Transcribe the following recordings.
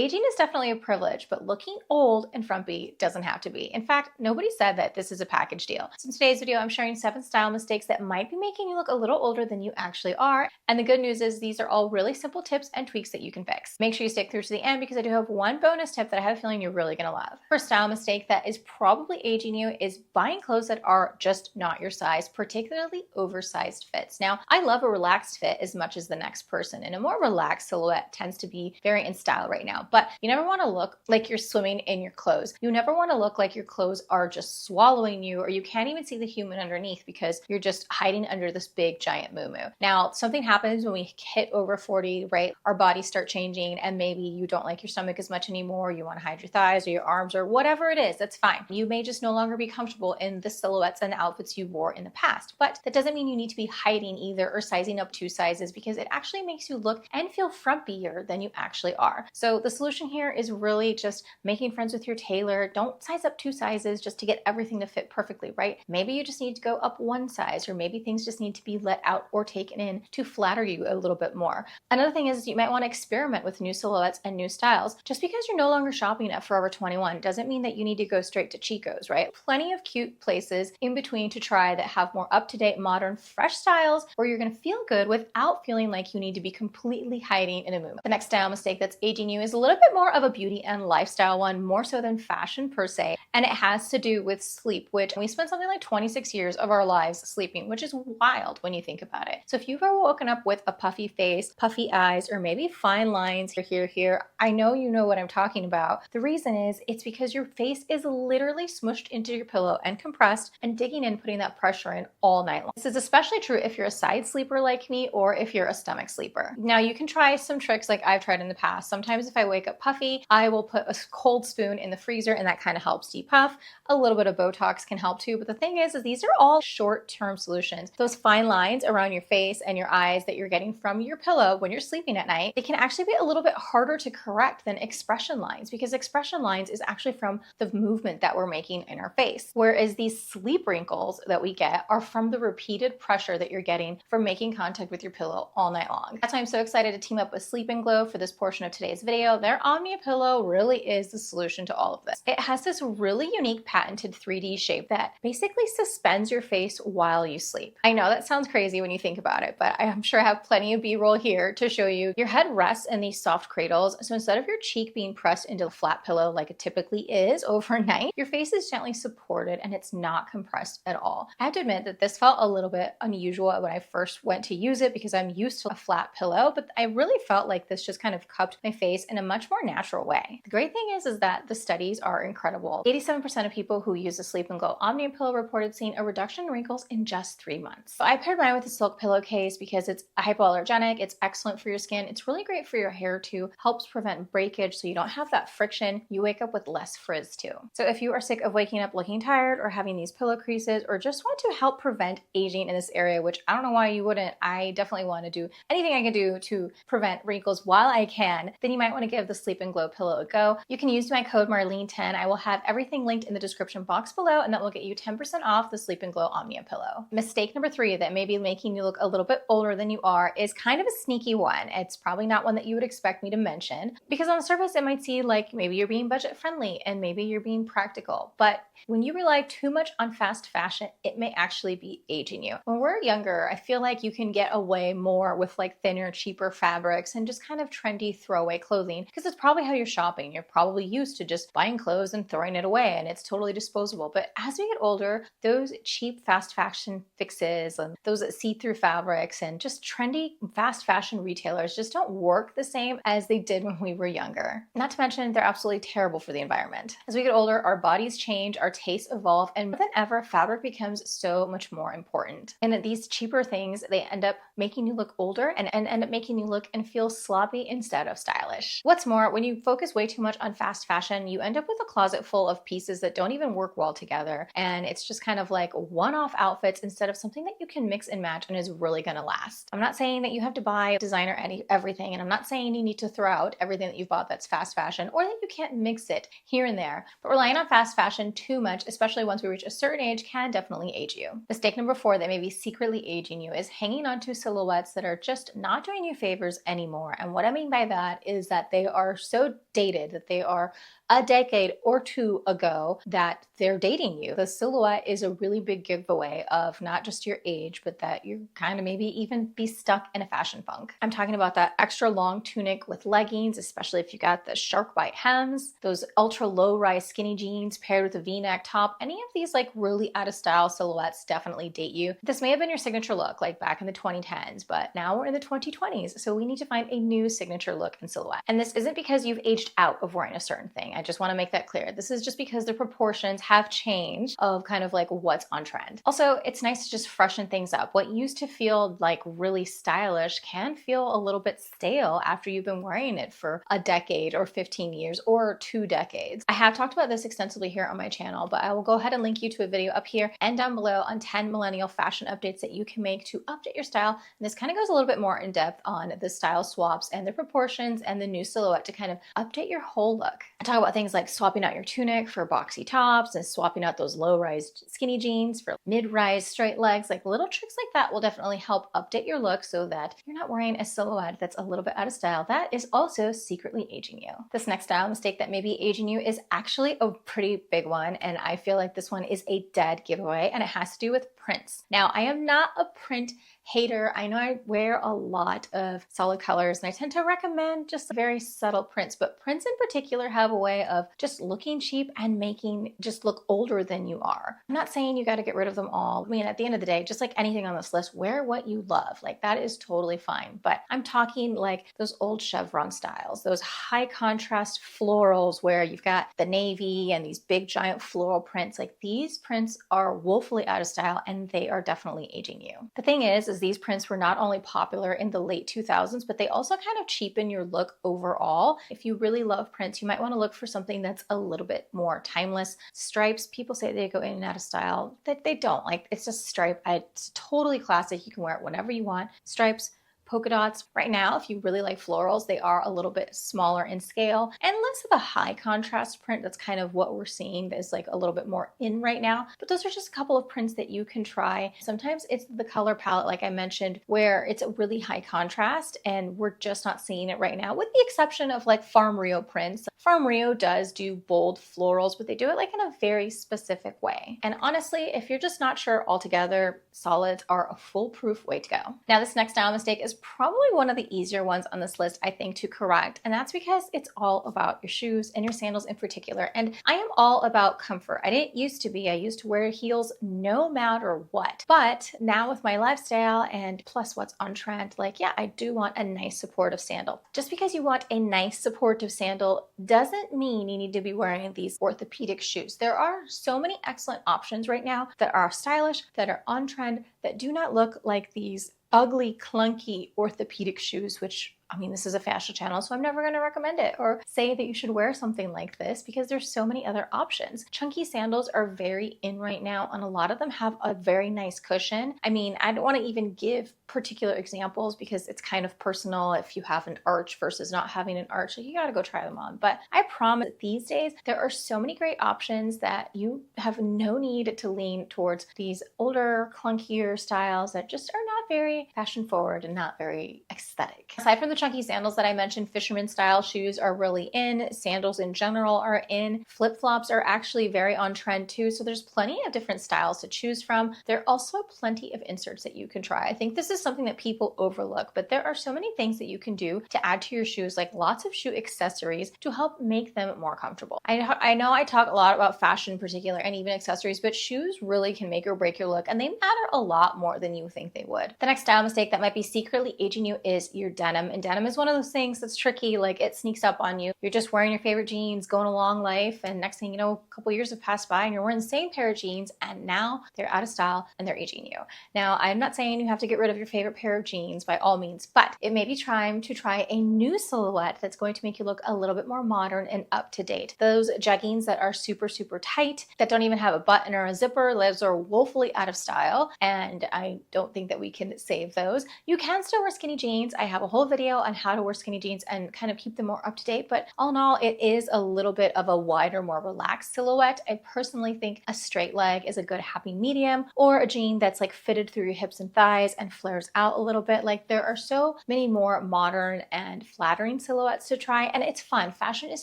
Aging is definitely a privilege, but looking old and frumpy doesn't have to be. In fact, nobody said that this is a package deal. So in today's video, I'm sharing 7 style mistakes that might be making you look a little older than you actually are. And the good news is these are all really simple tips and tweaks that you can fix. Make sure you stick through to the end because I do have one bonus tip that I have a feeling you're really gonna love. First style mistake that is probably aging you is buying clothes that are just not your size, particularly oversized fits. Now, I love a relaxed fit as much as the next person, and a more relaxed silhouette tends to be very in style right now. But you never want to look like you're swimming in your clothes. You never want to look like your clothes are just swallowing you, or you can't even see the human underneath because you're just hiding under this big giant moo-moo. Now, something happens when we hit over 40, right? Our bodies start changing, and maybe you don't like your stomach as much anymore. You want to hide your thighs or your arms or whatever it is. That's fine. You may just no longer be comfortable in the silhouettes and the outfits you wore in the past, but that doesn't mean you need to be hiding either or sizing up 2 sizes, because it actually makes you look and feel frumpier than you actually are. So the solution here is really just making friends with your tailor. Don't size up 2 sizes just to get everything to fit perfectly, right? Maybe you just need to go up 1 size, or maybe things just need to be let out or taken in to flatter you a little bit more. Another thing is you might want to experiment with new silhouettes and new styles. Just because you're no longer shopping at Forever 21 doesn't mean that you need to go straight to Chico's, right? Plenty of cute places in between to try that have more up-to-date, modern, fresh styles where you're going to feel good without feeling like you need to be completely hiding in a movement. The next style mistake that's aging you is a little bit more of a beauty and lifestyle one, more so than fashion per se, and it has to do with sleep, which we spend something like 26 years of our lives sleeping, which is wild when you think about it. So if you've ever woken up with a puffy face, puffy eyes, or maybe fine lines here, I know you know what I'm talking about. The reason is it's because your face is literally smushed into your pillow and compressed and digging in, putting that pressure in all night long. This is especially true if you're a side sleeper like me or if you're a stomach sleeper. Now you can try some tricks like I've tried in the past. Sometimes if I wake up puffy, I will put a cold spoon in the freezer and that kind of helps depuff. A little bit of Botox can help too, but the thing is these are all short-term solutions. Those fine lines around your face and your eyes that you're getting from your pillow when you're sleeping at night, they can actually be a little bit harder to correct than expression lines, because expression lines is actually from the movement that we're making in our face. Whereas these sleep wrinkles that we get are from the repeated pressure that you're getting from making contact with your pillow all night long. That's why I'm so excited to team up with Sleep & Glow for this portion of today's video. Their Omnia pillow really is the solution to all of this. It has this really unique patented 3D shape that basically suspends your face while you sleep. I know that sounds crazy when you think about it, but I'm sure I have plenty of B-roll here to show you. Your head rests in these soft cradles, so instead of your cheek being pressed into a flat pillow like it typically is overnight, your face is gently supported and it's not compressed at all. I have to admit that this felt a little bit unusual when I first went to use it because I'm used to a flat pillow, but I really felt like this just kind of cupped my face in a much more natural way. The great thing is that the studies are incredible. 87% of people who use the Sleep & Glow Omnia pillow reported seeing a reduction in wrinkles in just 3 months. So I paired mine with a silk pillowcase because it's hypoallergenic, it's excellent for your skin, it's really great for your hair too, helps prevent breakage so you don't have that friction, you wake up with less frizz too. So if you are sick of waking up looking tired or having these pillow creases, or just want to help prevent aging in this area, which I don't know why you wouldn't, I definitely want to do anything I can do to prevent wrinkles while I can, then you might want to give the Sleep & Glow pillow a go. You can use my code Marlene10. I will have everything linked in the description box below, and that will get you 10% off the Sleep & Glow Omnia pillow. Mistake number 3 that may be making you look a little bit older than you are is kind of a sneaky one. It's probably not one that you would expect me to mention, because on the surface it might seem like maybe you're being budget friendly and maybe you're being practical, but when you rely too much on fast fashion, it may actually be aging you. When we're younger, I feel like you can get away more with like thinner, cheaper fabrics and just kind of trendy throwaway clothing, because it's probably how you're shopping. You're probably used to just buying clothes and throwing it away and it's totally disposable. But as we get older, those cheap fast fashion fixes and those see-through fabrics and just trendy fast fashion retailers just don't work the same as they did when we were younger. Not to mention, they're absolutely terrible for the environment. As we get older, our bodies change, our tastes evolve, and more than ever, fabric becomes so much more important. And these cheaper things, they end up making you look older and end up making you look and feel sloppy instead of stylish. What's more, when you focus way too much on fast fashion, you end up with a closet full of pieces that don't even work well together, and it's just kind of like one-off outfits instead of something that you can mix and match and is really gonna last. I'm not saying that you have to buy designer everything, and I'm not saying you need to throw out everything that you've bought that's fast fashion, or that you can't mix it here and there, but relying on fast fashion too much, especially once we reach a certain age, can definitely age you. Mistake number 4 that may be secretly aging you is hanging on to silhouettes that are just not doing you favors anymore. And what I mean by that is that they are so dated, that they are a decade or two ago, that they're dating you. The silhouette is a really big giveaway of not just your age, but that you kind of maybe even be stuck in a fashion funk. I'm talking about that extra long tunic with leggings, especially if you got the shark bite hems, those ultra low rise skinny jeans paired with a v-neck top. Any of these like really out of style silhouettes definitely date you. This may have been your signature look like back in the 2010s, but now we're in the 2020s. So we need to find a new signature look and silhouette. And this isn't because you've aged out of wearing a certain thing. I just want to make that clear. This is just because the proportions have changed of kind of like what's on trend. Also, it's nice to just freshen things up. What used to feel like really stylish can feel a little bit stale after you've been wearing it for a decade or 15 years or 2 decades. I have talked about this extensively here on my channel, but I will go ahead and link you to a video up here and down below on 10 millennial fashion updates that you can make to update your style. And this kind of goes a little bit more in depth on the style swaps and the proportions and the new silhouette to kind of update your whole look. I talk about things like swapping out your tunic for boxy tops and swapping out those low-rise skinny jeans for mid-rise straight legs. Like little tricks like that will definitely help update your look so that you're not wearing a silhouette that's a little bit out of style that is also secretly aging you. This next style mistake that may be aging you is actually a pretty big one, and I feel like this one is a dead giveaway, and it has to do with prints. Now, I am not a print hater. I know I wear a lot of solid colors and I tend to recommend just very subtle prints, but prints in particular have a way of just looking cheap and making just look older than you are. I'm not saying you got to get rid of them all. I mean, at the end of the day, just like anything on this list, wear what you love. Like that is totally fine. But I'm talking like those old chevron styles, those high contrast florals where you've got the navy and these big giant floral prints. Like these prints are woefully out of style and they are definitely aging you. The thing is these prints were not only popular in the late 2000s, but they also kind of cheapen your look overall. If you really love prints, you might want to look for something that's a little bit more timeless. Stripes, people say they go in and out of style. That they don't. Like it's just stripe. It's totally classic. You can wear it whenever you want. Stripes, polka dots. Right now, if you really like florals, they are a little bit smaller in scale and less of a high contrast print. That's kind of what we're seeing that is like a little bit more in right now. But those are just a couple of prints that you can try. Sometimes it's the color palette, like I mentioned, where it's a really high contrast and we're just not seeing it right now, with the exception of like Farm Rio prints. Farm Rio does do bold florals, but they do it like in a very specific way. And honestly, if you're just not sure altogether, solids are a foolproof way to go. Now, this next style mistake is probably one of the easier ones on this list, I think, to correct. And that's because it's all about your shoes and your sandals in particular. And I am all about comfort. I didn't used to be. I used to wear heels no matter what. But now with my lifestyle and plus what's on trend, like, yeah, I do want a nice supportive sandal. Just because you want a nice supportive sandal doesn't mean you need to be wearing these orthopedic shoes. There are so many excellent options right now that are stylish, that are on trend, that do not look like these ugly, clunky orthopedic shoes, which, I mean, this is a fashion channel, so I'm never going to recommend it or say that you should wear something like this because there's so many other options. Chunky sandals are very in right now, and a lot of them have a very nice cushion. I mean, I don't want to even give particular examples because it's kind of personal if you have an arch versus not having an arch. So you got to go try them on. But I promise that these days there are so many great options that you have no need to lean towards these older, clunkier styles that just are not very fashion forward and not very aesthetic. Aside from the chunky sandals that I mentioned, fisherman style shoes are really in. Sandals in general are in. Flip-flops are actually very on trend too. So there's plenty of different styles to choose from. There are also plenty of inserts that you can try. I think this is something that people overlook, but there are so many things that you can do to add to your shoes, like lots of shoe accessories to help make them more comfortable. I know I talk a lot about fashion in particular and even accessories, but shoes really can make or break your look, and they matter a lot more than you think they would. The next style mistake that might be secretly aging you is your denim. And denim is one of those things that's tricky, like it sneaks up on you. You're just wearing your favorite jeans, going along life, and next thing you know, a couple years have passed by and you're wearing the same pair of jeans, and now they're out of style and they're aging you. Now, I'm not saying you have to get rid of your favorite pair of jeans by all means, but it may be time to try a new silhouette that's going to make you look a little bit more modern and up to date. Those jeggings that are super, super tight, that don't even have a button or a zipper, those are woefully out of style, and I don't think that we can save those. You can still wear skinny jeans. I have a whole video on how to wear skinny jeans and kind of keep them more up to date. But all in all, it is a little bit of a wider, more relaxed silhouette. I personally think a straight leg is a good happy medium, or a jean that's like fitted through your hips and thighs and flares out a little bit. Like there are so many more modern and flattering silhouettes to try, and it's fun. Fashion is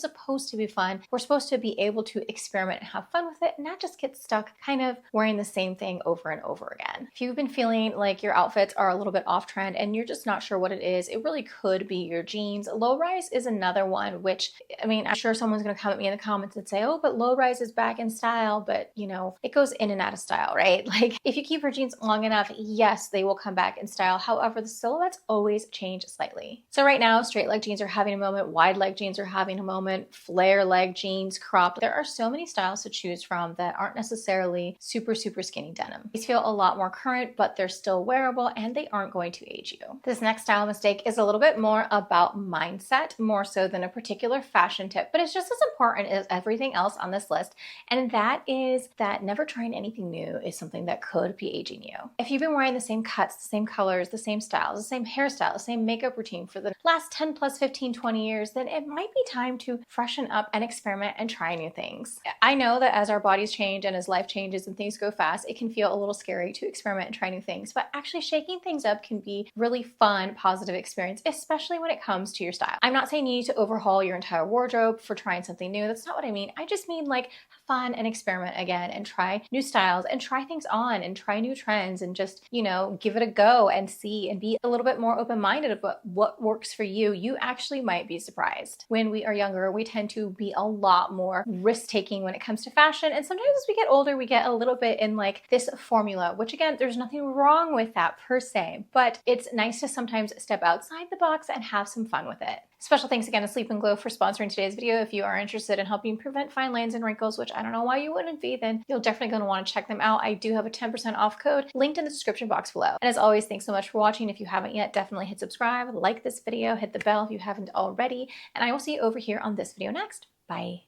supposed to be fun. We're supposed to be able to experiment and have fun with it, and not just get stuck kind of wearing the same thing over and over again. If you've been feeling like your outfits are a little bit off trend and you're just not sure what it is, it really could be your jeans. Low rise is another one, which, I mean, I'm sure someone's gonna come at me in the comments and say, oh, but low rise is back in style, but you know, it goes in and out of style, right? Like if you keep your jeans long enough, yes, they will come back in style. However, the silhouettes always change slightly. So right now, straight leg jeans are having a moment, wide leg jeans are having a moment, flare leg jeans, cropped. There are so many styles to choose from that aren't necessarily super skinny denim. These feel a lot more current, but they're still wearable and they aren't going to age you. This next style mistake is a little bit more about mindset, more so than a particular fashion tip, but it's just as important as everything else on this list. And that is that never trying anything new is something that could be aging you. If you've been wearing the same cuts, the same colors, the same styles, the same hairstyle, the same makeup routine for the last 10 plus 15, 20 years, then it might be time to freshen up and experiment and try new things. I know that as our bodies change and as life changes and things go fast, it can feel a little scary to experiment and try new things, but actually shaking things up can be really fun, positive experience, especially when it comes to your style. I'm not saying you need to overhaul your entire wardrobe for trying something new. That's not what I mean. I just mean like have fun and experiment again and try new styles and try things on and try new trends and just, you know, give it a go and see and be a little bit more open-minded about what works for you. You actually might be surprised. When we are younger, we tend to be a lot more risk-taking when it comes to fashion. And sometimes as we get older, we get a little bit in like this formula, which again, there's nothing wrong with that per se, but it's nice to sometimes step outside the box and have some fun with it. Special thanks again to Sleep and Glow for sponsoring today's video. If you are interested in helping prevent fine lines and wrinkles, which I don't know why you wouldn't be, then you're definitely going to want to check them out. I do have a 10% off code linked in the description box below. And as always, thanks so much for watching. If you haven't yet, definitely hit subscribe, like this video, hit the bell if you haven't already, and I will see you over here on this video next. Bye.